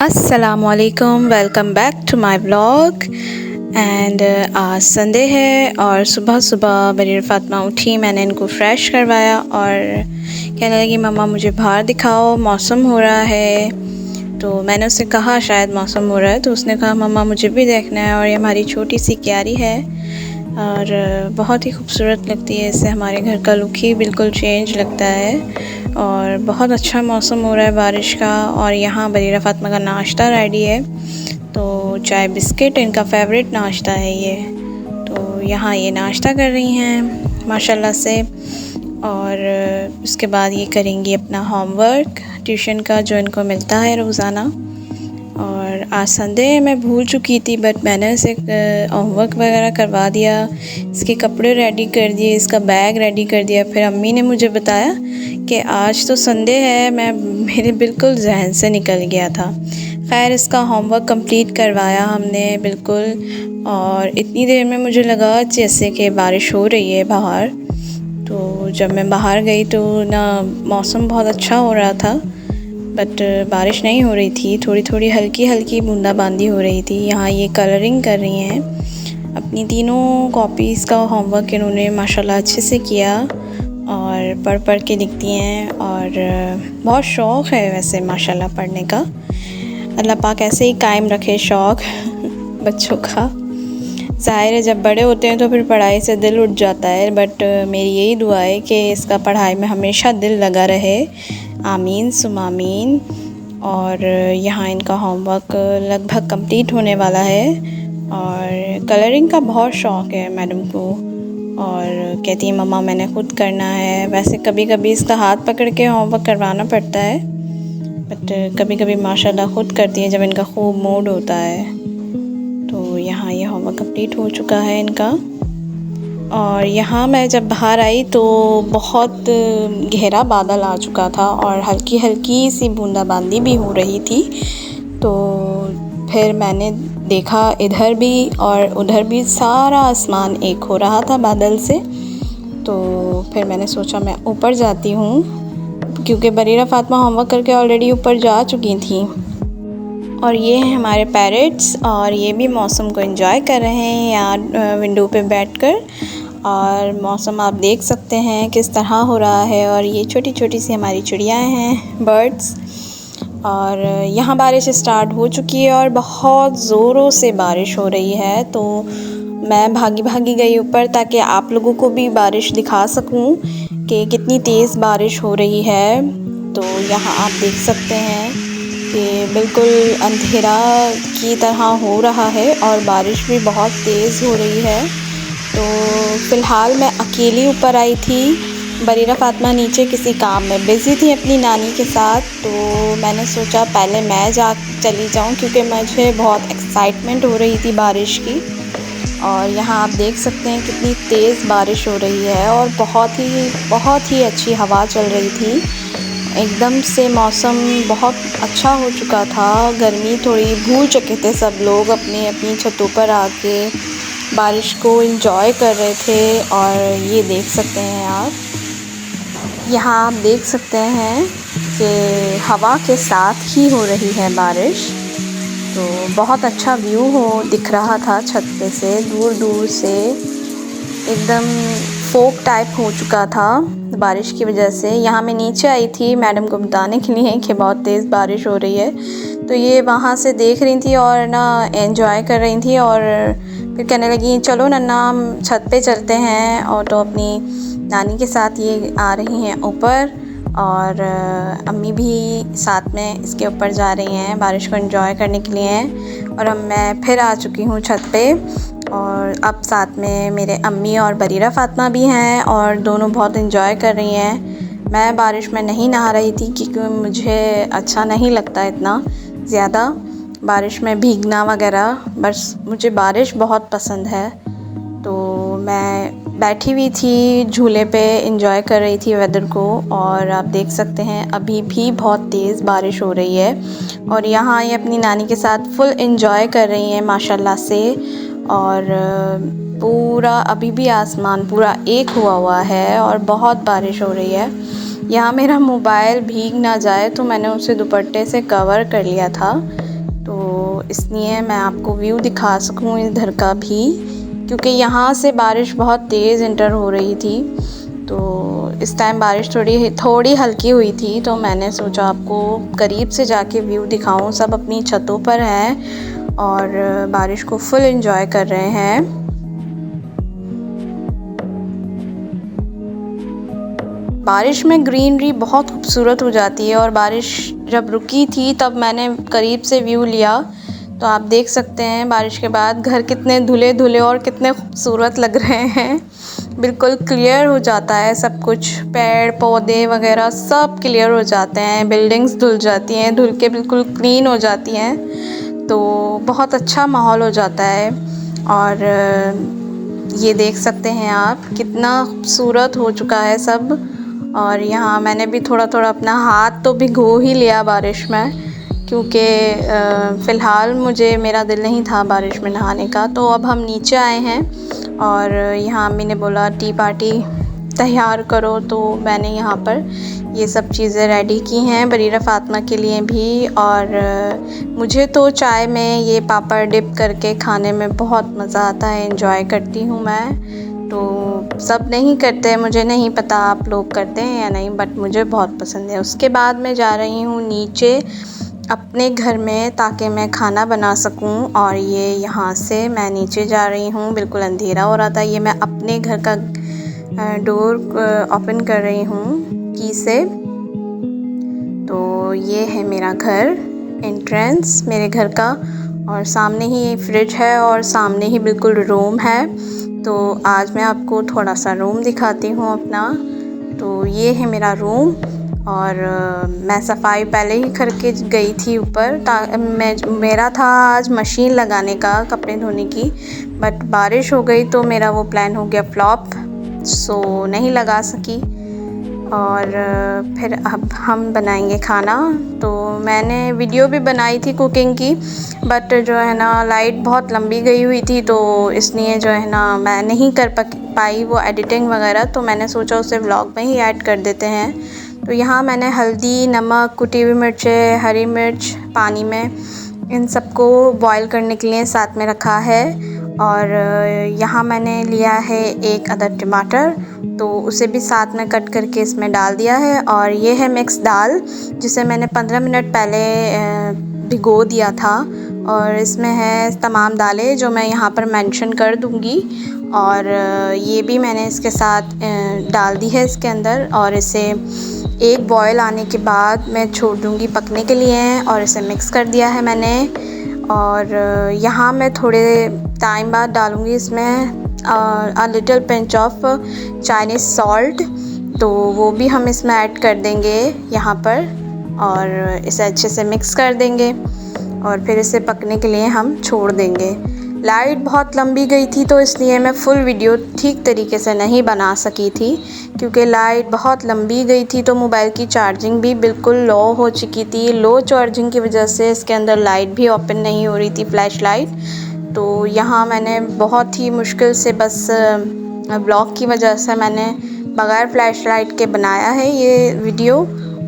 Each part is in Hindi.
अस्सलामुअलैकुम, welcome back to my blog. And आज संडे है और सुबह सुबह बरीर फ़ातिमा उठी, मैंने इनको फ़्रेश करवाया और कहने लगी मम्मा मुझे बाहर दिखाओ, मौसम हो रहा है। तो मैंने उससे कहा शायद मौसम हो रहा है, तो उसने कहा मम्मा मुझे भी देखना है। और ये हमारी छोटी सी क्यारी है और बहुत ही खूबसूरत लगती है, इससे हमारे घर का लुक ही बिल्कुल चेंज लगता है। और बहुत अच्छा मौसम हो रहा है बारिश का। और यहाँ बरीरा फ़ातिमा का नाश्ता रेडी है, तो चाय बिस्किट इनका फेवरेट नाश्ता है ये। तो यहाँ ये नाश्ता कर रही हैं माशाल्लाह से। और उसके बाद ये करेंगी अपना होमवर्क ट्यूशन का जो इनको मिलता है रोज़ाना। और आज संडे मैं भूल चुकी थी, बट मैंने इसे होमवर्क वगैरह करवा दिया, इसके कपड़े रेडी कर दिए, इसका बैग रेडी कर दिया। फिर अम्मी ने मुझे बताया कि आज तो संडे है, मेरे बिल्कुल जहन से निकल गया था। खैर इसका होमवर्क कंप्लीट करवाया हमने बिल्कुल। और इतनी देर में मुझे लगा जैसे कि बारिश हो रही है बाहर। तो जब मैं बाहर गई तो ना मौसम बहुत अच्छा हो रहा था, बट बारिश नहीं हो रही थी, थोड़ी थोड़ी हल्की हल्की बूंदाबांदी हो रही थी। यहाँ ये कलरिंग कर रही हैं अपनी तीनों कॉपीज़ का होमवर्क, इन्होंने माशाल्लाह अच्छे से किया और पढ़ पढ़ के लिखती हैं। और बहुत शौक़ है वैसे माशाल्लाह पढ़ने का। अल्लाह पाक ऐसे ही कायम रखे शौक़ बच्चों का। ज़ाहिर है जब बड़े होते हैं तो फिर पढ़ाई से दिल उठ जाता है, बट मेरी यही दुआ है कि इसका पढ़ाई में हमेशा दिल लगा रहे, आमीन सुम आमीन। और यहाँ इनका होमवर्क लगभग कंप्लीट होने वाला है। और कलरिंग का बहुत शौक़ है मैडम को, और कहती है मम्मा मैंने खुद करना है। वैसे कभी कभी इसका हाथ पकड़ के होमवर्क करवाना पड़ता है, बट कभी कभी माशाल्लाह खुद करती है जब इनका खूब मूड होता है। तो यहाँ ये होमवर्क कंप्लीट हो चुका है इनका। और यहाँ मैं जब बाहर आई तो बहुत गहरा बादल आ चुका था और हल्की हल्की सी बूंदाबांदी भी हो रही थी। तो फिर मैंने देखा इधर भी और उधर भी सारा आसमान एक हो रहा था बादल से। तो फिर मैंने सोचा मैं ऊपर जाती हूँ, क्योंकि बरीरा फ़ातिमा होमवर्क करके ऑलरेडी ऊपर जा चुकी थी। और ये हैं हमारे पैरेट्स, और ये भी मौसम को एंजॉय कर रहे हैं यहाँ विंडो पे बैठकर। और मौसम आप देख सकते हैं किस तरह हो रहा है। और ये छोटी छोटी सी हमारी चिड़ियाँ हैं, बर्ड्स। और यहाँ बारिश स्टार्ट हो चुकी है और बहुत ज़ोरों से बारिश हो रही है। तो मैं भागी भागी गई ऊपर ताकि आप लोगों को भी बारिश दिखा सकूँ कि कितनी तेज़ बारिश हो रही है। तो यहाँ आप देख सकते हैं कि बिल्कुल अंधेरा की तरह हो रहा है और बारिश भी बहुत तेज़ हो रही है। तो फ़िलहाल मैं अकेली ऊपर आई थी, बरीरा फ़ातिमा नीचे किसी काम में बिज़ी थी अपनी नानी के साथ। तो मैंने सोचा पहले मैं चली जाऊं, क्योंकि मुझे बहुत एक्साइटमेंट हो रही थी बारिश की। और यहाँ आप देख सकते हैं कितनी तेज़ बारिश हो रही है और बहुत ही अच्छी हवा चल रही थी। एकदम से मौसम बहुत अच्छा हो चुका था, गर्मी थोड़ी भूल चुके थे सब लोग, अपनी अपनी छतों पर आके बारिश को एंजॉय कर रहे थे। और ये देख सकते हैं आप, यहाँ आप देख सकते हैं कि हवा के साथ ही हो रही है बारिश। तो बहुत अच्छा व्यू दिख रहा था छत पे से, दूर दूर से एकदम फोग टाइप हो चुका था बारिश की वजह से। यहाँ मैं नीचे आई थी मैडम को बताने के लिए कि बहुत तेज़ बारिश हो रही है। तो ये वहाँ से देख रही थी और ना एंजॉय कर रही थी। और फिर कहने लगी चलो नन्ना हम छत पे चलते हैं। और तो अपनी नानी के साथ ये आ रही हैं ऊपर, और अम्मी भी साथ में इसके ऊपर जा रही हैं बारिश को एंजॉय करने के लिए। और अब मैं फिर आ चुकी हूँ छत पे, और अब साथ में मेरे अम्मी और बरीरा फ़ातिमा भी हैं और दोनों बहुत एंजॉय कर रही हैं। मैं बारिश में नहीं नहा रही थी क्योंकि मुझे अच्छा नहीं लगता इतना ज़्यादा बारिश में भीगना वगैरह, बस मुझे बारिश बहुत पसंद है। तो मैं बैठी हुई थी झूले पे, एंजॉय कर रही थी वेदर को। और आप देख सकते हैं अभी भी बहुत तेज़ बारिश हो रही है। और यहाँ ये अपनी नानी के साथ फुल एंजॉय कर रही हैं माशाल्लाह से। और पूरा अभी भी आसमान पूरा एक हुआ है और बहुत बारिश हो रही है। यहाँ मेरा मोबाइल भीग ना जाए तो मैंने उसे दुपट्टे से कवर कर लिया था, तो इसलिए मैं आपको व्यू दिखा सकूँ इधर का भी, क्योंकि यहाँ से बारिश बहुत तेज़ इंटर हो रही थी। तो इस टाइम बारिश थोड़ी हल्की हुई थी, तो मैंने सोचा आपको करीब से जाके व्यू दिखाऊं। सब अपनी छतों पर हैं और बारिश को फुल एंजॉय कर रहे हैं। बारिश में ग्रीनरी बहुत खूबसूरत हो जाती है, और बारिश जब रुकी थी तब मैंने करीब से व्यू लिया, तो आप देख सकते हैं बारिश के बाद घर कितने धुले धुले और कितने खूबसूरत लग रहे हैं। बिल्कुल क्लियर हो जाता है सब कुछ, पेड़ पौधे वगैरह सब क्लियर हो जाते हैं, बिल्डिंग्स धुल जाती हैं, धुल के बिल्कुल क्लीन हो जाती हैं। तो बहुत अच्छा माहौल हो जाता है। और ये देख सकते हैं आप कितना खूबसूरत हो चुका है सब। और यहाँ मैंने भी थोड़ा थोड़ा अपना हाथ तो भिगो ही लिया बारिश में, क्योंकि फ़िलहाल मेरा दिल नहीं था बारिश में नहाने का। तो अब हम नीचे आए हैं और यहाँ अम्मी ने बोला टी पार्टी तैयार करो, तो मैंने यहाँ पर ये सब चीज़ें रेडी की हैं बरीरा फ़ातिमा के लिए भी। और मुझे तो चाय में ये पापड़ डिप करके खाने में बहुत मज़ा आता है, एंजॉय करती हूँ मैं। तो सब नहीं करते, मुझे नहीं पता आप लोग करते हैं या नहीं, बट मुझे बहुत पसंद है। उसके बाद मैं जा रही हूँ नीचे अपने घर में, ताकि मैं खाना बना सकूं। और ये यहाँ से मैं नीचे जा रही हूँ, बिल्कुल अंधेरा हो रहा था। ये मैं अपने घर का डोर ओपन कर रही हूँ की से। तो ये है मेरा घर, एंट्रेंस मेरे घर का, और सामने ही फ्रिज है और सामने ही बिल्कुल रूम है। तो आज मैं आपको थोड़ा सा रूम दिखाती हूँ अपना। तो ये है मेरा रूम, और मैं सफाई पहले ही करके गई थी ऊपर। मेरा था आज मशीन लगाने का, कपड़े धोने की, बट बारिश हो गई तो मेरा वो प्लान हो गया फ्लॉप, सो नहीं लगा सकी। और फिर अब हम बनाएंगे खाना। तो मैंने वीडियो भी बनाई थी कुकिंग की, बट जो है ना लाइट बहुत लंबी गई हुई थी, तो इसलिए जो है ना मैं नहीं कर पाई वो एडिटिंग वगैरह। तो मैंने सोचा उसे व्लॉग में ही ऐड कर देते हैं। तो यहाँ मैंने हल्दी, नमक, कुटी हुई मिर्चें, हरी मिर्च पानी में, इन सबको बॉईल करने के लिए साथ में रखा है। और यहाँ मैंने लिया है 1 अदद टमाटर, तो उसे भी साथ में कट करके इसमें डाल दिया है। और ये है मिक्स दाल, जिसे मैंने 15 मिनट पहले भिगो दिया था। और इसमें है तमाम दालें जो मैं यहाँ पर मेंशन कर दूँगी। और ये भी मैंने इसके साथ डाल दी है इसके अंदर, और इसे एक बॉयल आने के बाद मैं छोड़ दूँगी पकने के लिए। और इसे मिक्स कर दिया है मैंने। और यहाँ मैं थोड़े टाइम बाद डालूँगी इसमें a little pinch of Chinese salt, तो वो भी हम इसमें ऐड कर देंगे यहाँ पर। और इसे अच्छे से मिक्स कर देंगे और फिर इसे पकने के लिए हम छोड़ देंगे। लाइट बहुत लंबी गई थी, तो इसलिए मैं फुल वीडियो ठीक तरीके से नहीं बना सकी थी, क्योंकि लाइट बहुत लंबी गई थी। तो मोबाइल की चार्जिंग भी बिल्कुल लो हो चुकी थी। लो चार्जिंग की वजह से इसके अंदर लाइट भी ओपन नहीं हो रही थी, फ्लैश लाइट। तो यहाँ मैंने बहुत ही मुश्किल से, बस ब्लॉग की वजह से मैंने बग़ैर फ्लैश लाइट के बनाया है ये वीडियो,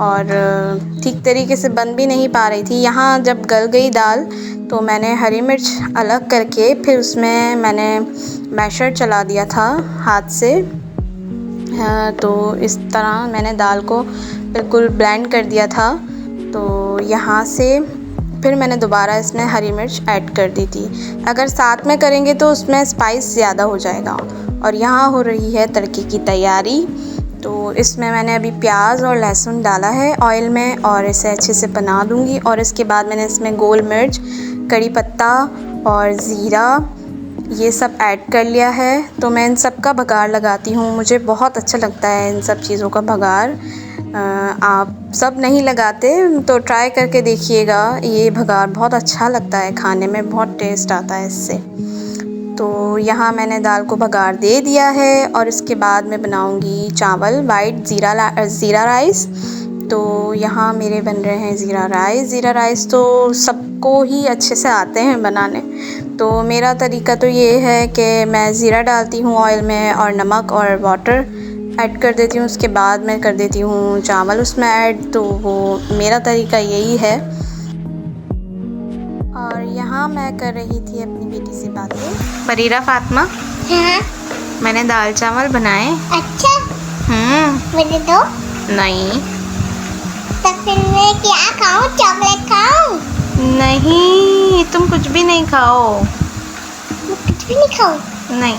और ठीक तरीके से बन भी नहीं पा रही थी। यहाँ जब गल गई दाल, तो मैंने हरी मिर्च अलग करके फिर उसमें मैंने मैशर चला दिया था हाथ से। तो इस तरह मैंने दाल को बिल्कुल ब्लेंड कर दिया था। तो यहाँ से फिर मैंने दोबारा इसमें हरी मिर्च ऐड कर दी थी। अगर साथ में करेंगे तो उसमें स्पाइस ज़्यादा हो जाएगा। और यहाँ हो रही है तड़के की तैयारी। तो इसमें मैंने अभी प्याज और लहसुन डाला है ऑयल में, और इसे अच्छे से बना दूँगी। और इसके बाद मैंने इसमें गोल मिर्च, कड़ी पत्ता और ज़ीरा ये सब ऐड कर लिया है। तो मैं इन सब का बघार लगाती हूँ, मुझे बहुत अच्छा लगता है इन सब चीज़ों का बघार। आप सब नहीं लगाते तो ट्राई करके देखिएगा, ये बघार बहुत अच्छा लगता है खाने में, बहुत टेस्ट आता है इससे। तो यहाँ मैंने दाल को बघार दे दिया है, और इसके बाद मैं बनाऊँगी चावल, वाइट ज़ीरा राइस। तो यहाँ मेरे बन रहे हैं ज़ीरा राइस। ज़ीरा राइस तो सबको ही अच्छे से आते हैं बनाने। तो मेरा तरीका तो ये है कि मैं ज़ीरा डालती हूँ ऑयल में, और नमक और वाटर ऐड कर देती हूँ। उसके बाद मैं कर देती हूँ चावल उसमें ऐड। तो वो मेरा तरीका यही है। हाँ, मैं कर रही थी अपनी बेटी से बातें। बरीरा फातिमा, हाँ? मैंने दाल चावल बनाए। अच्छा, मुझे दो। नहीं। तो फिर मैं क्या खाऊं? चॉकलेट खाऊं? नहीं, तुम कुछ भी नहीं खाओ। मैं कुछ भी नहीं खाऊं? नहीं।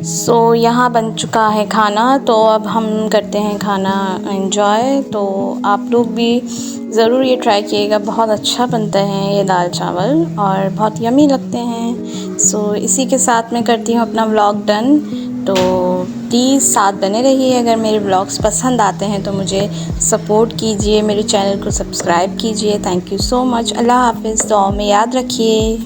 सो यहाँ बन चुका है खाना, तो अब हम करते हैं खाना एंजॉय। तो आप लोग भी ज़रूर ये ट्राई कीजिएगा, बहुत अच्छा बनता है ये दाल चावल और बहुत यमी लगते हैं। सो इसी के साथ मैं करती हूँ अपना व्लॉग डन। तो प्लीज़ साथ बने रहिए। अगर मेरे व्लॉग्स पसंद आते हैं तो मुझे सपोर्ट कीजिए, मेरे चैनल को सब्सक्राइब कीजिए। Thank you so much. अल्लाह हाफ़िज़। दुआ में याद रखिए।